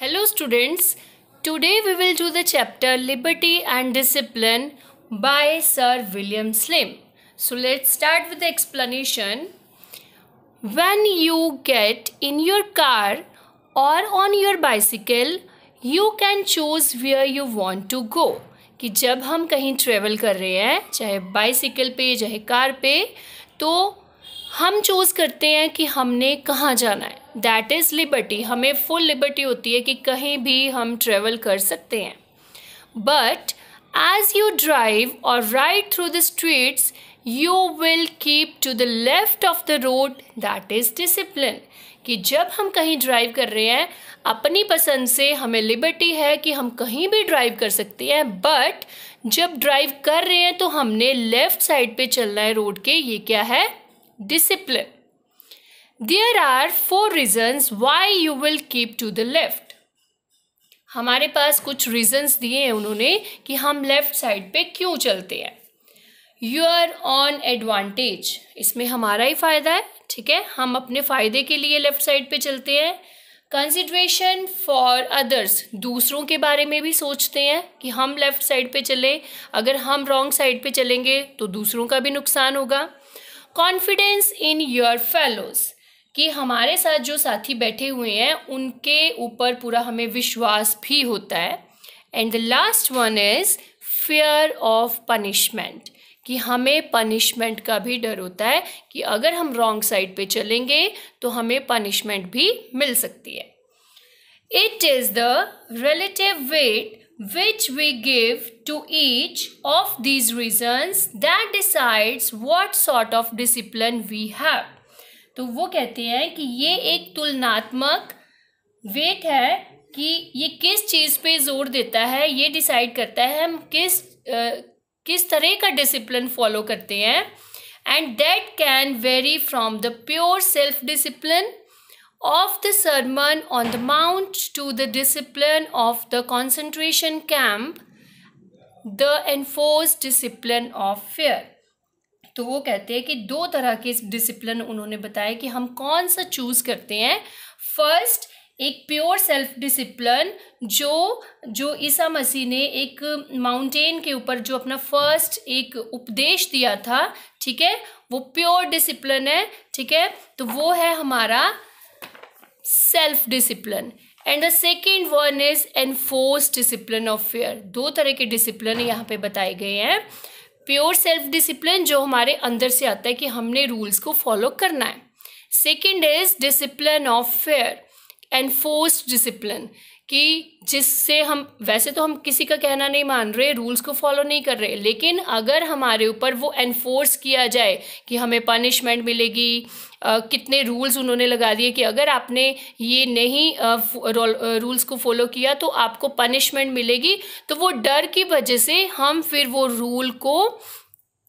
Hello students, today we will do the chapter Liberty and Discipline by Sir William Slim. So let's start with the explanation. When you get in your car or on your bicycle, you can choose where you want to go. कि जब हम कहीं travel कर रहे हैं, चाहे bicycle पे चाहे कार पे, तो हम चूज़ करते हैं कि हमने कहाँ जाना है. That is liberty. हमें फुल लिबर्टी होती है कि कहीं भी हम ट्रेवल कर सकते हैं. बट एज यू ड्राइव और ride through the streets you will keep to the left of the road. That is discipline. कि जब हम कहीं ड्राइव कर रहे हैं अपनी पसंद से, हमें लिबर्टी है कि हम कहीं भी ड्राइव कर सकते हैं, बट जब ड्राइव कर रहे हैं तो हमने लेफ़्ट साइड पे चलना है रोड के. ये क्या है? Discipline. There are 4 reasons why you will keep to the left. हमारे पास कुछ reasons दिए हैं उन्होंने कि हम लेफ्ट साइड पे क्यों चलते हैं. Your own advantage. इसमें हमारा ही फ़ायदा है, ठीक है. हम अपने फ़ायदे के लिए लेफ्ट साइड पे चलते हैं. Consideration for others. दूसरों के बारे में भी सोचते हैं कि हम लेफ्ट साइड पे चलें. अगर हम रॉन्ग साइड पे चलेंगे तो दूसरों का भी नुकसान होगा. Confidence in your fellows. कि हमारे साथ जो साथी बैठे हुए हैं उनके ऊपर पूरा हमें विश्वास भी होता है. And the last one is fear of punishment. कि हमें पनिशमेंट का भी डर होता है कि अगर हम रॉन्ग साइड पे चलेंगे तो हमें पनिशमेंट भी मिल सकती है. It is the relative weight which we give to each of these reasons that decides what sort of discipline we have. तो वो कहते हैं कि ये एक तुलनात्मक वेट है कि ये किस चीज़ पे जोर देता है, ये डिसाइड करता है हम किस तरह का डिसिप्लिन फॉलो करते हैं. And that can very from the pure self discipline of the Sermon on the Mount to the discipline of the concentration camp, the enforced discipline of fear. तो वो कहते हैं कि 2 तरह के डिसिप्लिन उन्होंने बताया कि हम कौन सा चूज़ करते हैं. फर्स्ट, एक प्योर सेल्फ डिसिप्लिन जो ईसा मसीह ने एक माउंटेन के ऊपर जो अपना फर्स्ट एक उपदेश दिया था, ठीक है, वो प्योर डिसिप्लिन है, ठीक है. तो वो है हमारा self discipline. And the second one is enforced discipline of fair. 2 तरह के डिसिप्लिन यहाँ पे बताए गए हैं. प्योर सेल्फ डिसिप्लिन जो हमारे अंदर से आता है कि हमने रूल्स को फॉलो करना है. Second is discipline of fair, enforced discipline, कि जिससे हम वैसे तो हम किसी का कहना नहीं मान रहे, रूल्स को फॉलो नहीं कर रहे, लेकिन अगर हमारे ऊपर वो एनफोर्स किया जाए कि हमें पनिशमेंट मिलेगी. कितने रूल्स उन्होंने लगा दिए कि अगर आपने ये नहीं रूल्स को फॉलो किया तो आपको पनिशमेंट मिलेगी. तो वो डर की वजह से हम फिर वो रूल को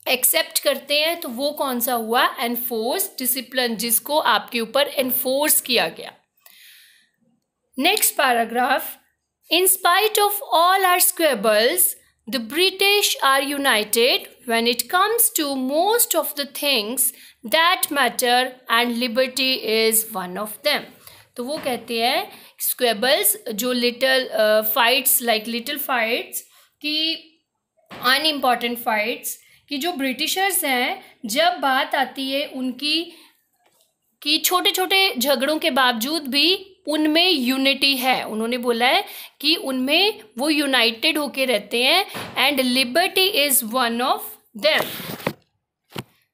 एक्सेप्ट करते हैं. तो वो कौन सा हुआ? एनफोर्स्ड डिसिप्लिन, जिसको आपके ऊपर एनफोर्स किया गया. Next paragraph. In spite of all our squabbles, the British are united when it comes to most of the things that matter, and liberty is one of them. तो वो कहते हैं squabbles जो little fights, like little fights, कि unimportant fights, कि जो Britishers हैं जब बात आती है उनकी कि छोटे छोटे झगड़ों के बावजूद भी उनमें यूनिटी है. उन्होंने बोला है कि उनमें वो यूनाइटेड होके रहते हैं. And liberty is one of them.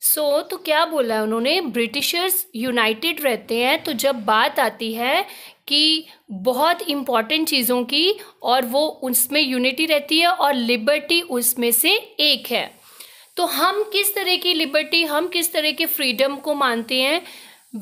So तो क्या बोला है उन्होंने? ब्रिटिशर्स यूनाइटेड रहते हैं. तो जब बात आती है कि बहुत इम्पॉर्टेंट चीज़ों की और वो उसमें यूनिटी रहती है और लिबर्टी उसमें से एक है. तो हम किस तरह की लिबर्टी, हम किस तरह के फ्रीडम को मानते हैं?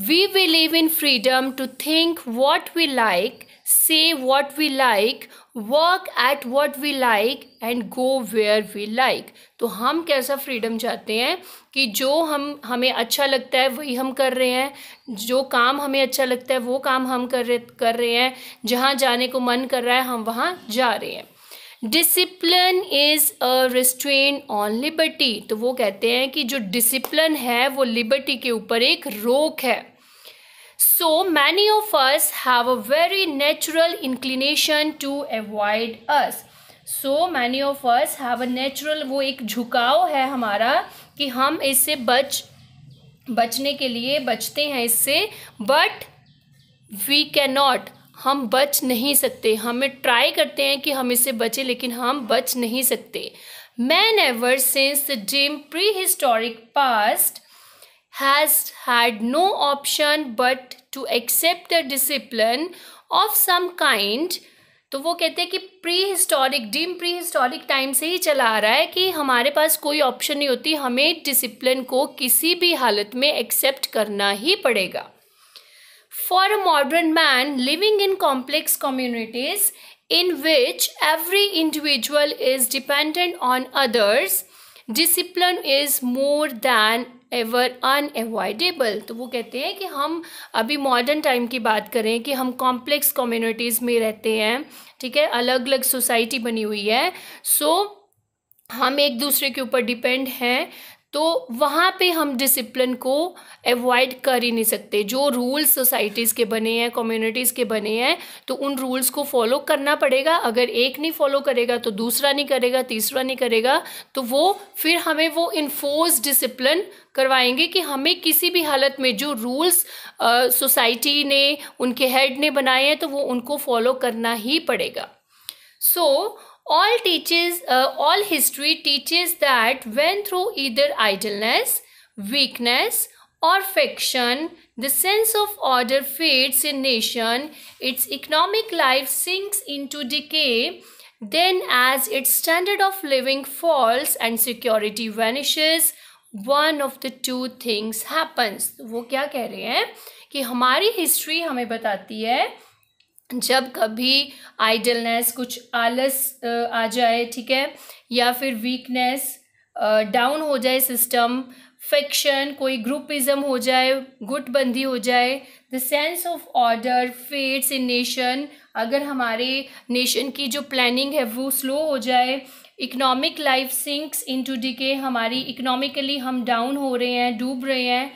We believe in freedom to think what we like, say what we like, work at what we like and go where we like. तो हम कैसा फ्रीडम चाहते हैं कि जो हमें अच्छा लगता है वही हम कर रहे हैं, जो काम हमें अच्छा लगता है वो काम हम कर रहे हैं, जहाँ जाने को मन कर रहा है हम वहाँ जा रहे हैं. Discipline is a restrain on liberty. तो वो कहते हैं कि जो डिसिप्लिन है वो लिबर्टी के ऊपर एक रोक है. So many of us have a very natural inclination to avoid us. So many of us have a natural, वो एक झुकाव है हमारा कि हम इससे बचने के लिए बचते हैं इससे, बट वी कैन नॉट, हम बच नहीं सकते. हमें ट्राई करते हैं कि हम इससे बचें, लेकिन हम बच नहीं सकते. Man ever since the dim prehistoric past has had no option but to accept the discipline of some kind. तो वो कहते हैं कि डिम प्री हिस्टोरिक टाइम से ही चला आ रहा है कि हमारे पास कोई ऑप्शन नहीं होती, हमें डिसिप्लिन को किसी भी हालत में एक्सेप्ट करना ही पड़ेगा. For a modern man living in complex communities in which every individual is dependent on others, discipline is more than ever unavoidable. तो वो कहते हैं कि हम अभी मॉडर्न टाइम की बात करें कि हम कॉम्प्लेक्स कम्युनिटीज़ में रहते हैं, ठीक है, अलग अलग सोसाइटी बनी हुई है, सो हम एक दूसरे के ऊपर डिपेंड हैं, तो वहाँ पे हम डिसिप्लिन को अवॉइड कर ही नहीं सकते. जो रूल्स सोसाइटीज़ के बने हैं, कम्युनिटीज़ के बने हैं, तो उन रूल्स को फॉलो करना पड़ेगा. अगर एक नहीं फॉलो करेगा तो दूसरा नहीं करेगा, तीसरा नहीं करेगा, तो वो फिर हमें वो इन्फोर्स डिसिप्लिन करवाएंगे कि हमें किसी भी हालत में जो रूल्स सोसाइटी ने, उनके हेड ने बनाए हैं, तो वो उनको फॉलो करना ही पड़ेगा. सो all history teaches that when through either idleness, weakness or fiction, the sense of order fades in nation, its economic life sinks into decay, then as its standard of living falls and security vanishes, one of the two things happens. वो क्या कह रहे हैं कि हमारी history हमें बताती है जब कभी आइडलनेस, कुछ आलस आ जाए, ठीक है, या फिर वीकनेस, डाउन हो जाए सिस्टम, फिक्शन, कोई ग्रुपिज्म हो जाए, गुटबंदी हो जाए, the sense of order fades in nation, अगर हमारे नेशन की जो प्लानिंग है वो स्लो हो जाए, economic life sinks into decay, हमारी इकोनॉमिकली हम डाउन हो रहे हैं, डूब रहे हैं,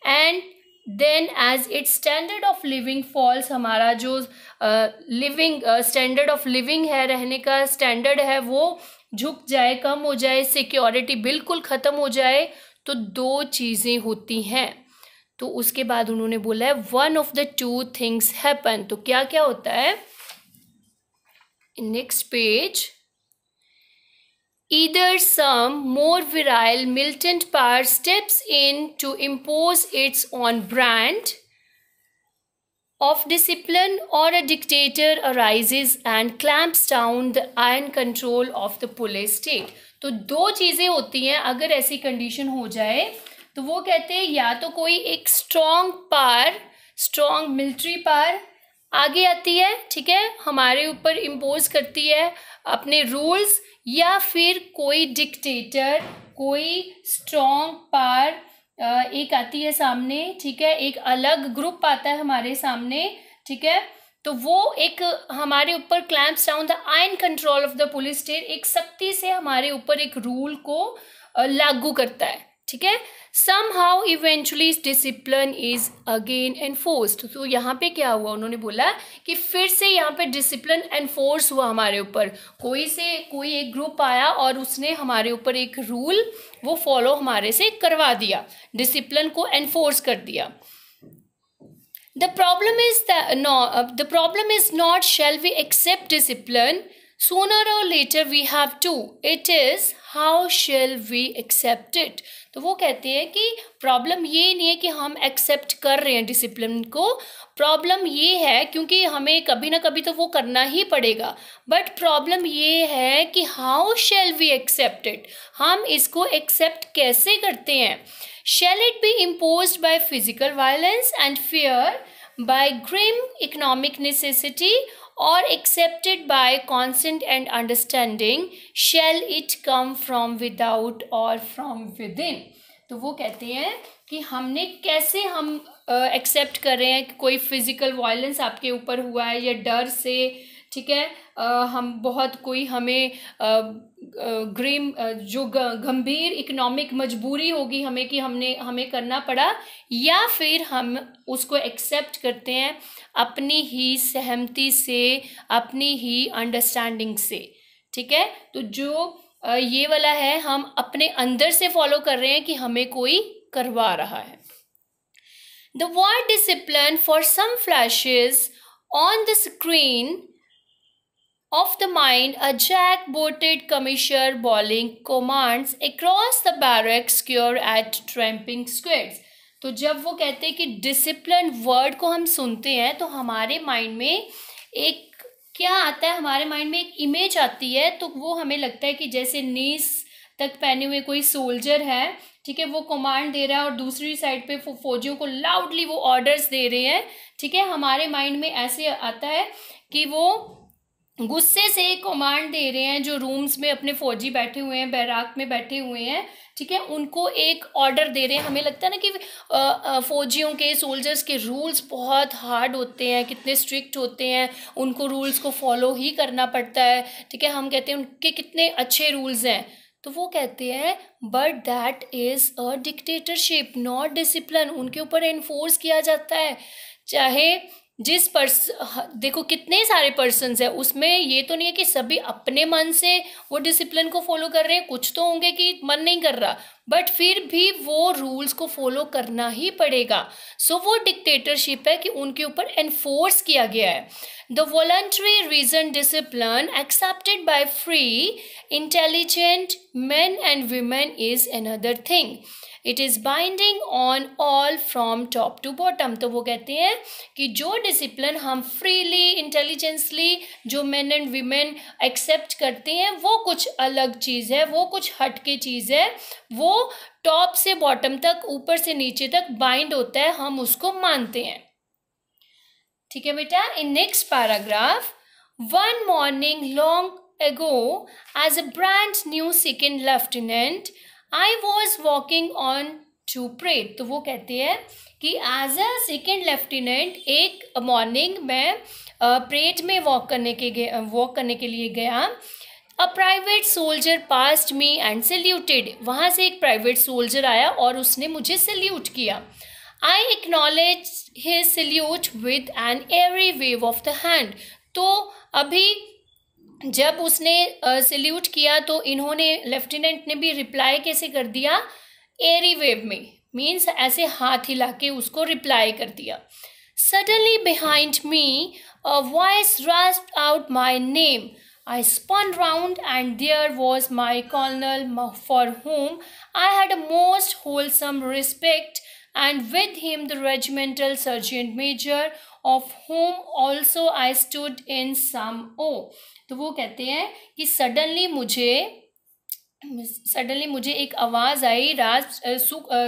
and then as its standard of living falls, हमारा जो लिविंग स्टैंडर्ड ऑफ लिविंग है, रहने का स्टैंडर्ड है, वो झुक जाए, कम हो जाए, सिक्योरिटी बिल्कुल ख़त्म हो जाए, तो दो चीज़ें होती हैं. तो उसके बाद उन्होंने बोला है one of the two things happen. तो क्या क्या होता है? Next page. Either some more virile militant power steps in to impose its own brand of discipline, or a dictator arises and clamps down the iron control of the police state. तो दो चीज़ें होती हैं अगर ऐसी condition हो जाए. तो वो कहते हैं या तो कोई एक स्ट्रॉन्ग मिलिट्री पावर आगे आती है, ठीक है, हमारे ऊपर इम्पोज करती है अपने रूल्स, या फिर कोई डिक्टेटर, कोई स्ट्रॉन्ग पावर एक आती है सामने, ठीक है, एक अलग ग्रुप आता है हमारे सामने, ठीक है, तो वो एक हमारे ऊपर clamps down the iron control of the police state, एक सख्ती से हमारे ऊपर एक रूल को लागू करता है, ठीक है. somehow eventually discipline is again enforced. तो यहाँ पे क्या हुआ, उन्होंने बोला कि फिर से यहाँ पे डिसिप्लिन एनफोर्स हुआ हमारे ऊपर. कोई एक ग्रुप आया और उसने हमारे ऊपर एक रूल वो फॉलो हमारे से करवा दिया, डिसिप्लिन को एनफोर्स कर दिया. The problem is not shall we accept discipline, sooner or later we have to. It is how shall we accept it. तो वो कहते हैं कि प्रॉब्लम ये नहीं है कि हम एक्सेप्ट कर रहे हैं डिसिप्लिन को, प्रॉब्लम ये है क्योंकि हमें कभी ना कभी तो वो करना ही पड़ेगा, बट प्रॉब्लम ये है कि how shall we accept it, हम इसको एक्सेप्ट कैसे करते हैं. Shall it be imposed by physical violence and fear, by grim economic necessity, or accepted by consent and understanding? Shall it come from without or from within? तो वो कहते हैं कि हमने कैसे हम एक्सेप्ट कर रहे हैं कि कोई फिजिकल वायलेंस आपके ऊपर हुआ है, या डर से, ठीक है, हम बहुत कोई हमें जो गंभीर इकोनॉमिक मजबूरी होगी हमें कि हमें करना पड़ा, या फिर हम उसको एक्सेप्ट करते हैं अपनी ही सहमति से, अपनी ही अंडरस्टैंडिंग से। ठीक है, तो जो ये वाला है हम अपने अंदर से फॉलो कर रहे हैं कि हमें कोई करवा रहा है। The word discipline for some flashes on the screen of the mind, a jack-booted commissioner bawling commands across the barrack square at tramping squares। तो जब वो कहते हैं कि डिसिप्लिन वर्ड को हम सुनते हैं तो हमारे माइंड में एक क्या आता है, हमारे माइंड में एक इमेज आती है। तो वो हमें लगता है कि जैसे नीस तक पहने हुए कोई सोल्जर है, ठीक है, वो कमांड दे रहा है और दूसरी साइड पे फौजियों को लाउडली वो ऑर्डर्स दे रहे हैं। ठीक है, हमारे माइंड में ऐसे आता है कि वो गुस्से से कमांड दे रहे हैं, जो रूम्स में अपने फौजी बैठे हुए हैं, बैराक में बैठे हुए हैं, ठीक है, उनको एक ऑर्डर दे रहे हैं। हमें लगता है ना कि फौजियों के, सोल्जर्स के रूल्स बहुत हार्ड होते हैं, कितने स्ट्रिक्ट होते हैं, उनको रूल्स को फॉलो ही करना पड़ता है। ठीक है, हम कहते हैं उनके कितने अच्छे रूल्स हैं। तो वो कहते हैं but that is a dictatorship not discipline. उनके ऊपर एनफोर्स किया जाता है, चाहे जिस देखो कितने सारे पर्सन्स हैं, उसमें ये तो नहीं है कि सभी अपने मन से वो डिसिप्लिन को फॉलो कर रहे हैं, कुछ तो होंगे कि मन नहीं कर रहा, बट फिर भी वो रूल्स को फॉलो करना ही पड़ेगा। सो वो डिक्टेटरशिप है कि उनके ऊपर एनफोर्स किया गया है। The voluntary reason discipline accepted by free intelligent men and women is another thing. It is binding on all from top to bottom। तो वो कहते हैं कि जो डिसिप्लिन हम फ्रीली इंटेलिजेंसली जो मेन एंड वीमेन एक्सेप्ट करते हैं वो कुछ अलग चीज़ है, वो कुछ हट के चीज़ है, वो टॉप से बॉटम तक, ऊपर से नीचे तक बाइंड होता है, हम उसको मानते हैं। ठीक है बेटा, in next paragraph, one morning long ago, as a brand new second lieutenant, I was walking on to parade। तो वो कहते हैं कि as a second lieutenant एक मॉर्निंग मैं परेड में वॉक करने के लिए गया। A private soldier passed me and saluted। वहाँ से एक प्राइवेट सोल्जर आया और उसने मुझे सल्यूट किया। I acknowledged his salute with an airy wave of the hand। तो अभी जब उसने सल्यूट किया तो इन्होंने, लेफ्टिनेंट ने भी रिप्लाई कैसे कर दिया, एरी वेव में, मीन्स ऐसे हाथ हिला के उसको रिप्लाई कर दिया। Suddenly behind me a voice rasped out my name. I spun round and there was my colonel for whom I had a most wholesome respect, and with him the regimental sergeant major of whom also I stood in some awe। तो वो कहते हैं कि suddenly मुझे एक आवाज़ आई,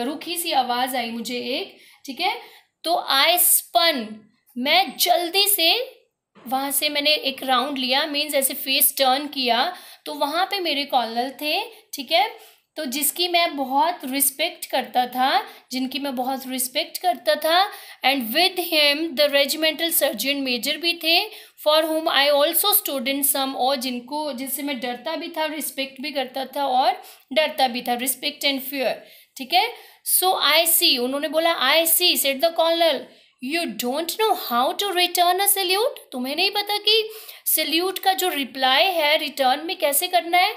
रूखी सी आवाज़ आई मुझे एक, ठीक है, तो आई स्पन, मैं जल्दी से वहाँ से मैंने एक राउंड लिया, मीन्स ऐसे फेस टर्न किया, तो वहाँ पे मेरे कॉर्नल थे, ठीक है, तो जिनकी मैं बहुत रिस्पेक्ट करता था, and with him the regimental sergeant major भी थे, फॉर हुम आई ऑल्सो स्टूड इन सम, और जिससे मैं डरता भी था, रिस्पेक्ट भी करता था और डरता भी था, रिस्पेक्ट एंड फियर। ठीक है, सो आई सी, उन्होंने बोला I see, said the colonel, you don't know how to return a salute. तुम्हें नहीं पता कि सल्यूट का जो रिप्लाई है रिटर्न में कैसे करना है।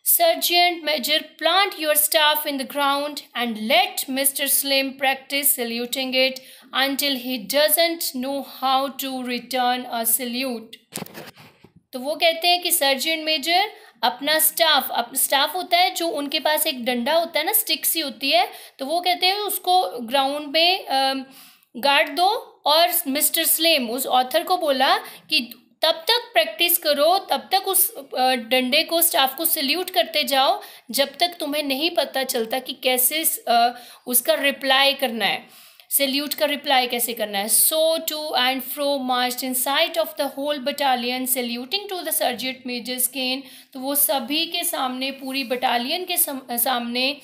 Sergeant Major, plant your staff in the ground and let Mr. Slim practice saluting it until he doesn't know how to return a salute। तो वो कहते हैं कि सर्जेंट मेजर अपना स्टाफ होता है, जो उनके पास एक डंडा होता है ना, स्टिक सी होती है, तो वो कहते हैं उसको ग्राउंड में गाड़ दो, और मिस्टर स्लिम उस ऑथर को बोला कि तब तक प्रैक्टिस करो, तब तक उस डंडे को, स्टाफ को सल्यूट करते जाओ, जब तक तुम्हें नहीं पता चलता कि कैसे उसका रिप्लाई करना है, सल्यूट का रिप्लाई कैसे करना है। So to and fro marched in sight of the whole battalion saluting to the sergeant major's cane. तो वो सभी के सामने, पूरी बटालियन के सामने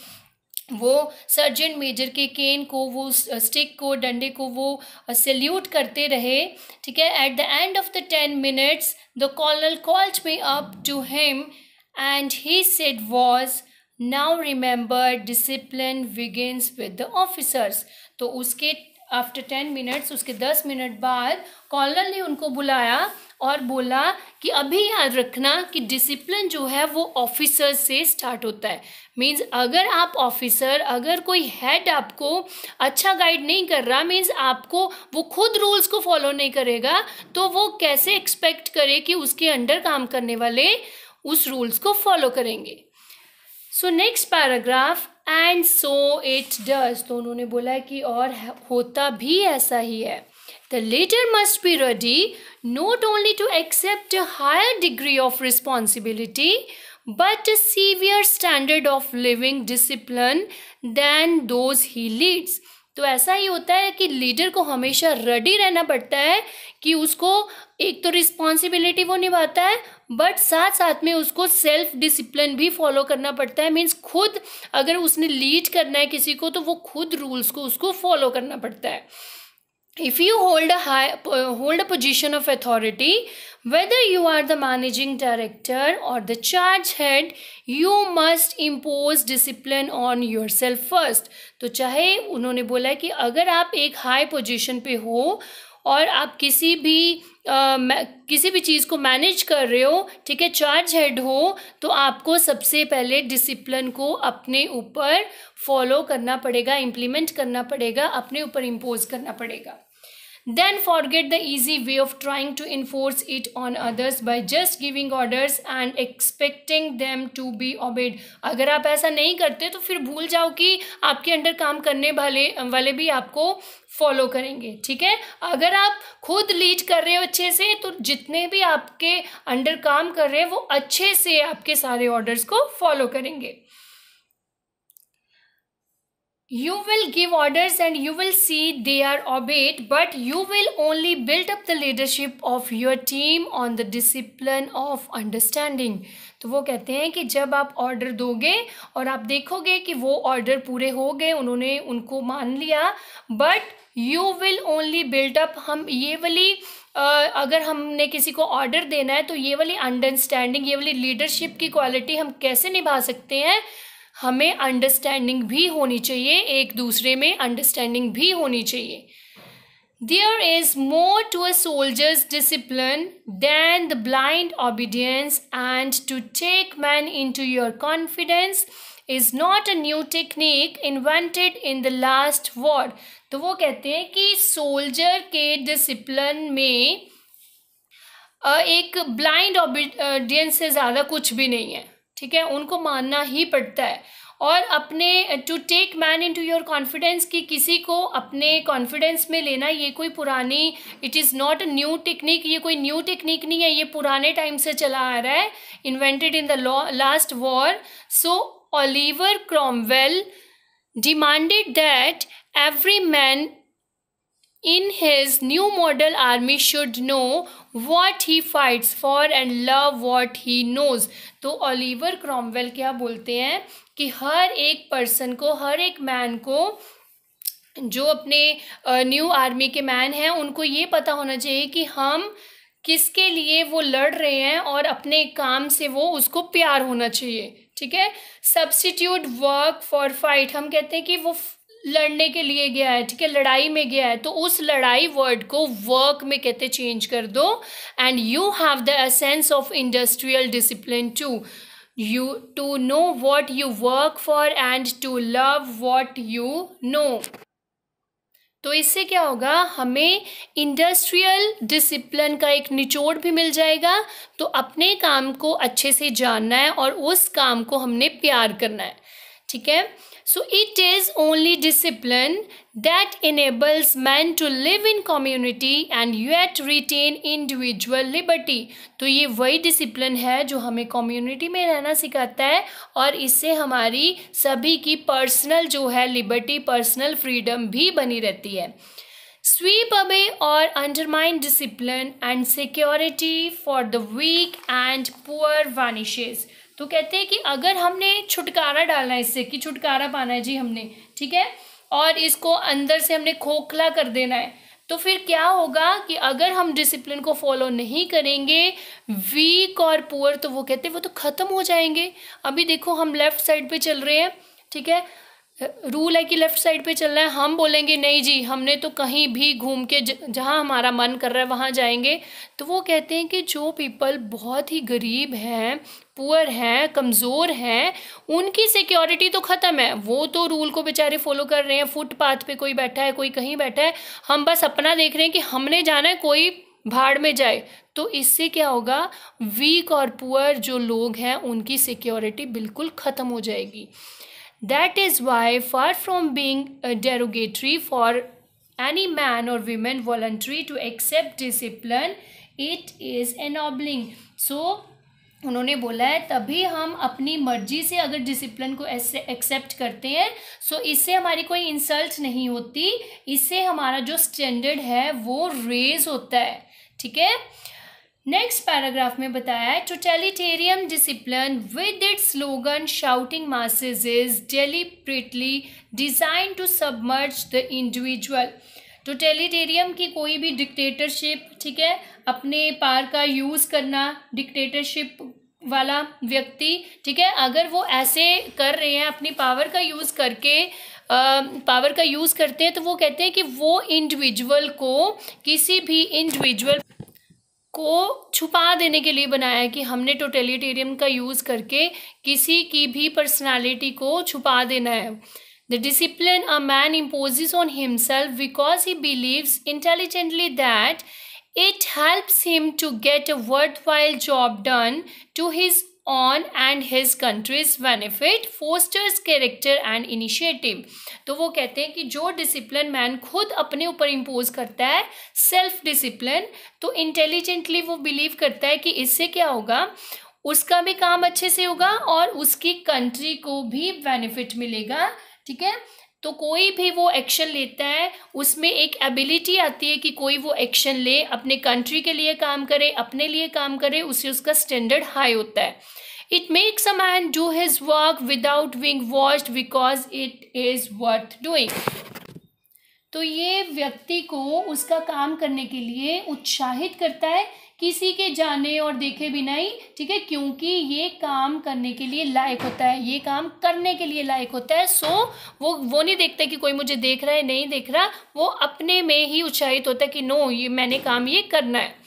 वो सर्जेंट मेजर के केन को, वो स्टिक को, डंडे को वो सैल्यूट करते रहे, ठीक है. At the end of the 10 minutes the colonel called me up to him and he said was, now remember discipline begins with the officers. तो उसके आफ्टर 10 minutes, उसके 10 मिनट बाद कॉर्नल ने उनको बुलाया और बोला कि अभी याद रखना कि डिसिप्लिन जो है वो ऑफिसर से स्टार्ट होता है. मीन्स अगर आप ऑफिसर, अगर कोई हेड आपको अच्छा गाइड नहीं कर रहा, मीन्स आपको वो खुद रूल्स को फॉलो नहीं करेगा, तो वो कैसे एक्सपेक्ट करे कि उसके अंडर काम करने वाले उस रूल्स को फॉलो करेंगे. So next paragraph, and so it does. तो उन्होंने बोला कि और होता भी ऐसा ही है. The leader must be ready not only to accept a higher degree of responsibility but a severe standard of living discipline than those he leads. तो ऐसा ही होता है कि लीडर को हमेशा रेडी रहना पड़ता है कि उसको एक तो रिस्पॉन्सिबिलिटी वो निभाता है, बट साथ साथ में उसको सेल्फ डिसिप्लिन भी फॉलो करना पड़ता है. मीन्स खुद अगर उसने लीड करना है किसी को तो वो खुद रूल्स को उसको फॉलो करना पड़ता है. If you hold a position of authority, whether you are the managing director or the charge head, you must impose discipline on yourself first. तो चाहे उन्होंने बोला कि अगर आप एक हाई पोजीशन पे हो और आप किसी भी चीज़ को मैनेज कर रहे हो, ठीक है, चार्ज हेड हो, तो आपको सबसे पहले डिसिप्लिन को अपने ऊपर फॉलो करना पड़ेगा, इम्प्लीमेंट करना पड़ेगा, अपने ऊपर इम्पोज करना पड़ेगा. Then forget the easy way of trying to enforce it on others by just giving orders and expecting them to be obeyed. अगर आप ऐसा नहीं करते तो फिर भूल जाओ कि आपके अंडर काम करने वाले भी आपको फॉलो करेंगे. ठीक है, अगर आप खुद लीड कर रहे हो अच्छे से तो जितने भी आपके अंडर काम कर रहे हैं वो अच्छे से आपके सारे ऑर्डर्स को फॉलो करेंगे. You will give orders and you will see they are obeyed, but you will only build up the leadership of your team on the discipline of understanding. तो वो कहते हैं कि जब आप ऑर्डर दोगे और आप देखोगे कि वो ऑर्डर पूरे हो गए, उन्होंने उनको मान लिया, but you will only build up. हम ये वाली अगर हमने किसी को ऑर्डर देना है तो ये वाली अंडरस्टैंडिंग, ये वाली लीडरशिप की क्वालिटी हम कैसे निभा सकते हैं, हमें अंडरस्टैंडिंग भी होनी चाहिए, एक दूसरे में अंडरस्टैंडिंग भी होनी चाहिए. There is more to a soldier's discipline than the blind obedience, and to take man into your confidence is not a new technique invented in the last war. तो वो कहते हैं कि सोल्जर के डिसिप्लिन में एक ब्लाइंड ऑबिडियंस से ज़्यादा कुछ भी नहीं है. ठीक है, उनको मानना ही पड़ता है. और अपने to take man into your confidence, कि किसी को अपने कॉन्फिडेंस में लेना, ये कोई पुरानी, it is not a new technique, ये कोई न्यू टेक्निक नहीं है, ये पुराने टाइम से चला आ रहा है, invented in the last war. So Oliver Cromwell demanded that every man in his new model army should know what he fights for and love what he knows. तो Oliver Cromwell क्या बोलते हैं कि हर एक पर्सन को, हर एक man को, जो अपने न्यू आर्मी के मैन हैं, उनको ये पता होना चाहिए कि हम किसके लिए वो लड़ रहे हैं और अपने काम से वो उसको प्यार होना चाहिए. ठीक है, सब्स्टिट्यूट वर्क फॉर फाइट, हम कहते हैं कि वो लड़ने के लिए गया है, ठीक है, लड़ाई में गया है, तो उस लड़ाई वर्ड को वर्क में कहते चेंज कर दो. And you have the essence of industrial discipline to you, to know what you work for and to love what you know. तो इससे क्या होगा, हमें इंडस्ट्रियल डिसिप्लिन का एक निचोड़ भी मिल जाएगा. तो अपने काम को अच्छे से जानना है और उस काम को हमने प्यार करना है. ठीक है, so it is only discipline that enables man to live in community and yet retain individual liberty. तो ये वही डिसिप्लिन है जो हमें कम्युनिटी में रहना सिखाता है और इससे हमारी सभी की पर्सनल जो है लिबर्टी, पर्सनल फ्रीडम भी बनी रहती है. Sweep away or undermine discipline and security for the weak and poor vanishes. तो कहते हैं कि अगर हमने छुटकारा डालना है इससे, कि छुटकारा पाना है जी हमने, ठीक है, और इसको अंदर से हमने खोखला कर देना है, तो फिर क्या होगा कि अगर हम डिसिप्लिन को फॉलो नहीं करेंगे, वीक और पुअर, तो वो कहते हैं वो तो ख़त्म हो जाएंगे। अभी देखो हम लेफ़्ट साइड पे चल रहे हैं, ठीक है, रूल है कि लेफ़्ट साइड पे चलना है, हम बोलेंगे नहीं जी हमने तो कहीं भी घूम के जहाँ हमारा मन कर रहा है वहाँ जाएंगे। तो वो कहते हैं कि जो पीपल बहुत ही गरीब हैं, पुअर हैं, कमज़ोर हैं, उनकी सिक्योरिटी तो ख़त्म है, वो तो रूल को बेचारे फॉलो कर रहे हैं, फुटपाथ पे कोई बैठा है, कोई कहीं बैठा है, हम बस अपना देख रहे हैं कि हमने जाना है, कोई भाड़ में जाए। तो इससे क्या होगा, वीक और पुअर जो लोग हैं उनकी सिक्योरिटी बिल्कुल ख़त्म हो जाएगी। That is why, far from being derogatory for any man or woman voluntary to accept discipline, it is ennobling. So, उन्होंने बोला है तभी हम अपनी मर्जी से अगर डिसिप्लिन को ऐसे एक्सेप्ट करते हैं, सो इससे हमारी कोई इंसल्ट नहीं होती, इससे हमारा जो स्टैंडर्ड है वो रेज होता है, ठीक है। नेक्स्ट पैराग्राफ में बताया है totalitarian discipline with its slogan shouting masses is deliberately design to submerge the individual. Totalitarian की कोई भी डिक्टेटरशिप, ठीक है, अपने पावर का यूज़ करना, डिक्टेटरशिप वाला व्यक्ति, ठीक है, अगर वो ऐसे कर रहे हैं अपनी पावर का यूज़ करके, पावर का यूज़ करते हैं, तो वो कहते हैं कि वो इंडिविजुअल को, किसी भी इंडिविजुअल को छुपा देने के लिए बनाया है, कि हमने टोटलिटेरियन का यूज़ करके किसी की भी पर्सनालिटी को छुपा देना है। The discipline a man imposes on himself because he believes intelligently that it helps him to get a worthwhile job done to his on and his country's benefit, fosters character and initiative। तो वो कहते हैं कि जो discipline man खुद अपने ऊपर impose करता है, सेल्फ डिसिप्लिन, तो इंटेलिजेंटली वो बिलीव करता है कि इससे क्या होगा, उसका भी काम अच्छे से होगा और उसकी कंट्री को भी बेनिफिट मिलेगा, ठीक है। तो कोई भी वो एक्शन लेता है उसमें एक एबिलिटी आती है कि कोई वो एक्शन ले, अपने कंट्री के लिए काम करे, अपने लिए काम करे, उससे उसका स्टैंडर्ड हाई होता है। It makes a man do his work without being watched because it is worth doing. तो ये व्यक्ति को उसका काम करने के लिए उत्साहित करता है, किसी के जाने और देखे बिना ही, ठीक है, क्योंकि ये काम करने के लिए लायक होता है, ये काम करने के लिए लायक होता है। सो वो नहीं देखता कि कोई मुझे देख रहा है नहीं देख रहा, वो अपने में ही उत्साहित होता है कि नो, ये मैंने काम ये करना है।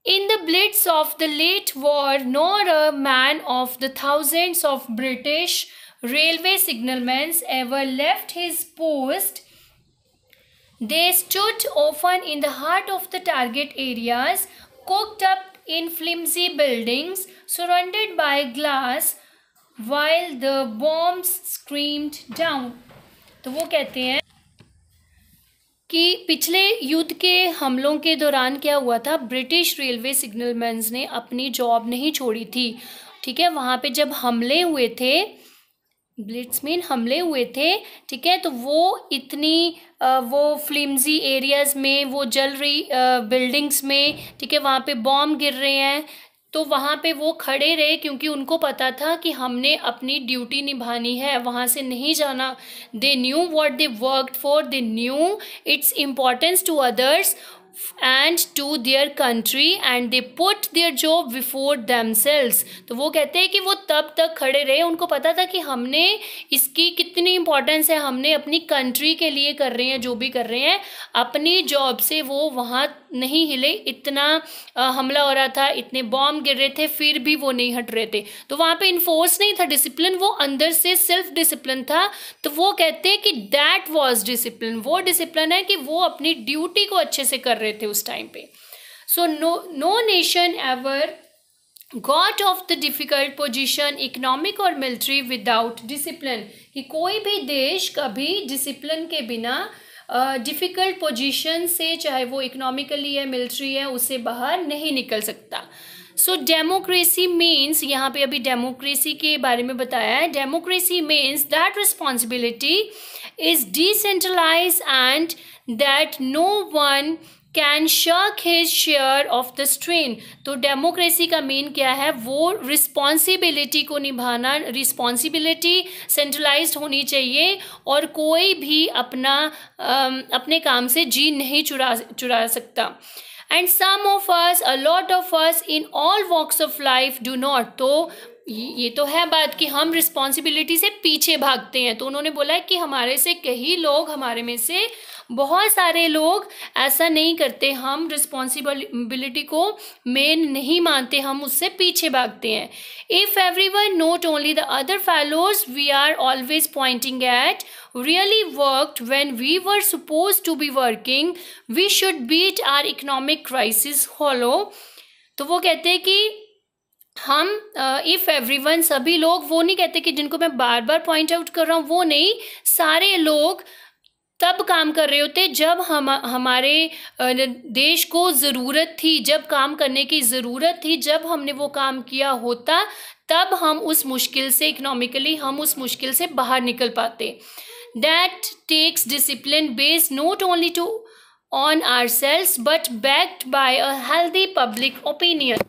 In the blitz of the late war, nor a man of the thousands of British railway signalmen ever left his post. They stood often in the heart of the target areas, cooked up in flimsy buildings, surrounded by glass, while the bombs screamed down. तो वो कहते हैं कि पिछले युद्ध के हमलों के दौरान क्या हुआ था, ब्रिटिश रेलवे सिग्नलमैन्स ने अपनी जॉब नहीं छोड़ी थी, ठीक है। वहाँ पे जब हमले हुए थे, ब्लिट्जमैन हमले हुए थे, ठीक है, तो वो इतनी वो फ्लिम्जी एरियाज़ में, वो जल रही बिल्डिंग्स में, ठीक है, वहाँ पे बॉम्ब गिर रहे हैं, तो वहाँ पे वो खड़े रहे क्योंकि उनको पता था कि हमने अपनी ड्यूटी निभानी है, वहाँ से नहीं जाना। They knew what they worked for, they knew its importance to others and to their country and they put their job before themselves। तो वो कहते हैं कि वो तब तक खड़े रहे, उनको पता था कि हमने इसकी कितनी इम्पोर्टेंस है, हमने अपनी कंट्री के लिए कर रहे हैं जो भी कर रहे हैं, अपनी जॉब से वो वहाँ नहीं हिले। इतना हमला हो रहा था, इतने बॉम्ब गिर रहे थे, फिर भी वो नहीं हट रहे थे। तो वहाँ पे इन्फोर्स नहीं था डिसिप्लिन, वो अंदर से सेल्फ डिसिप्लिन था। तो वो कहते हैं कि दैट वाज डिसिप्लिन, वो डिसिप्लिन है कि वो अपनी ड्यूटी को अच्छे से कर रहे थे उस टाइम पे। So no nation ever got of the difficult position economic और मिलिट्री विदाउट डिसिप्लिन, कि कोई भी देश कभी डिसिप्लिन के बिना डिफ़िकल्ट पोजीशन से, चाहे वो इकोनॉमिकली है, मिलिट्री है, उससे बाहर नहीं निकल सकता। सो डेमोक्रेसी मीन्स, यहाँ पे अभी डेमोक्रेसी के बारे में बताया है, democracy means that responsibility is decentralize and that no one can shirk his share of the strain. तो डेमोक्रेसी का मीन क्या है, वो रिस्पॉन्सिबिलिटी को निभाना, रिस्पॉन्सिबिलिटी सेंट्रलाइज्ड होनी चाहिए और कोई भी अपने काम से जी नहीं चुरा सकता। And some of us, a lot of us in all walks of life do not. तो ये तो है बात कि हम रिस्पॉन्सिबिलिटी से पीछे भागते हैं। तो उन्होंने बोला है कि हमारे से कई लोग, हमारे में से बहुत सारे लोग ऐसा नहीं करते, हम रिस्पॉन्सिबिलिटी को मेन नहीं मानते, हम उससे पीछे भागते हैं। If everyone, not only the other fellows we are always pointing at, really worked when we were supposed to be working, we should beat our economic crisis hollow। तो वो कहते हैं कि हम इफ़ एवरीवन, सभी लोग, वो नहीं कहते कि जिनको मैं बार बार पॉइंट आउट कर रहा हूँ वो नहीं, सारे लोग तब काम कर रहे होते जब हमारे देश को ज़रूरत थी, जब काम करने की ज़रूरत थी, जब हमने वो काम किया होता तब हम उस मुश्किल से, इकोनॉमिकली हम उस मुश्किल से बाहर निकल पाते। That takes discipline based not only on ourselves but backed by a healthy public opinion।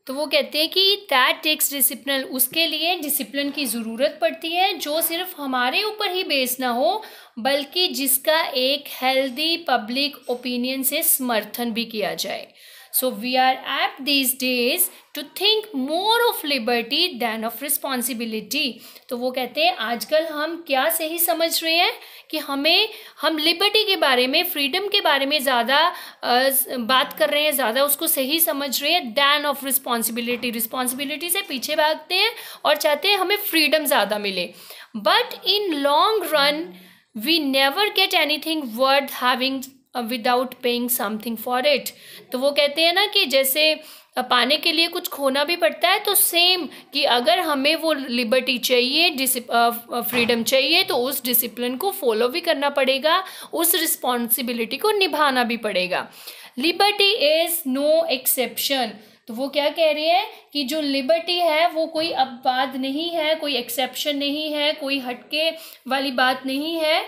तो वो कहते हैं कि that takes discipline, उसके लिए डिसिप्लिन की ज़रूरत पड़ती है जो सिर्फ हमारे ऊपर ही बेस्ड ना हो बल्कि जिसका एक हेल्दी पब्लिक ओपिनियन से समर्थन भी किया जाए। So we are apt these days to think more of liberty than of responsibility। तो वो कहते हैं आजकल हम क्या सही समझ रहे हैं कि हम लिबर्टी के बारे में, फ्रीडम के बारे में ज़्यादा बात कर रहे हैं, ज़्यादा उसको सही समझ रहे हैं दैन ऑफ रिस्पॉन्सिबिलिटी। रिस्पॉन्सिबिलिटी से पीछे भागते हैं और चाहते हैं हमें फ्रीडम ज़्यादा मिले। But in long run we never get anything worth having without paying something for it. तो वो कहते हैं ना कि जैसे पाने के लिए कुछ खोना भी पड़ता है, तो सेम कि अगर हमें वो लिबर्टी चाहिए, फ्रीडम चाहिए, तो उस डिसिप्लिन को फॉलो भी करना पड़ेगा, उस रिस्पॉन्सिबिलिटी को निभाना भी पड़ेगा। Liberty is no exception. तो वो क्या कह रही है कि जो लिबर्टी है वो कोई अपवाद नहीं है, कोई एक्सेप्शन नहीं है, कोई हटके वाली बात नहीं है,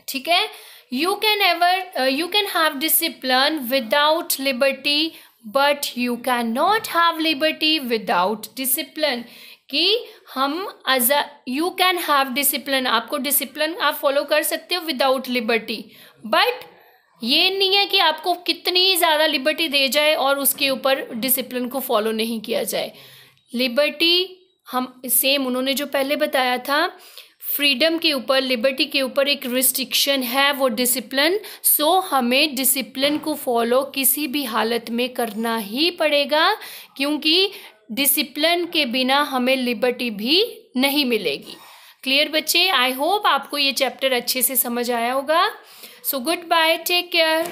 ठीक है। You can have discipline without liberty, but you cannot have liberty without discipline। कि हम you can have discipline, आपको डिसिप्लिन आप फॉलो कर सकते हो विदाउट लिबर्टी, बट ये नहीं है कि आपको कितनी ज़्यादा लिबर्टी दे जाए और उसके ऊपर डिसिप्लिन को फॉलो नहीं किया जाए। लिबर्टी हम सेम उन्होंने जो पहले बताया था, फ्रीडम के ऊपर, लिबर्टी के ऊपर एक रिस्ट्रिक्शन है, वो डिसिप्लिन। सो हमें डिसिप्लिन को फॉलो किसी भी हालत में करना ही पड़ेगा क्योंकि डिसिप्लिन के बिना हमें लिबर्टी भी नहीं मिलेगी। क्लियर बच्चे? आई होप आपको ये चैप्टर अच्छे से समझ आया होगा। So goodbye, take care.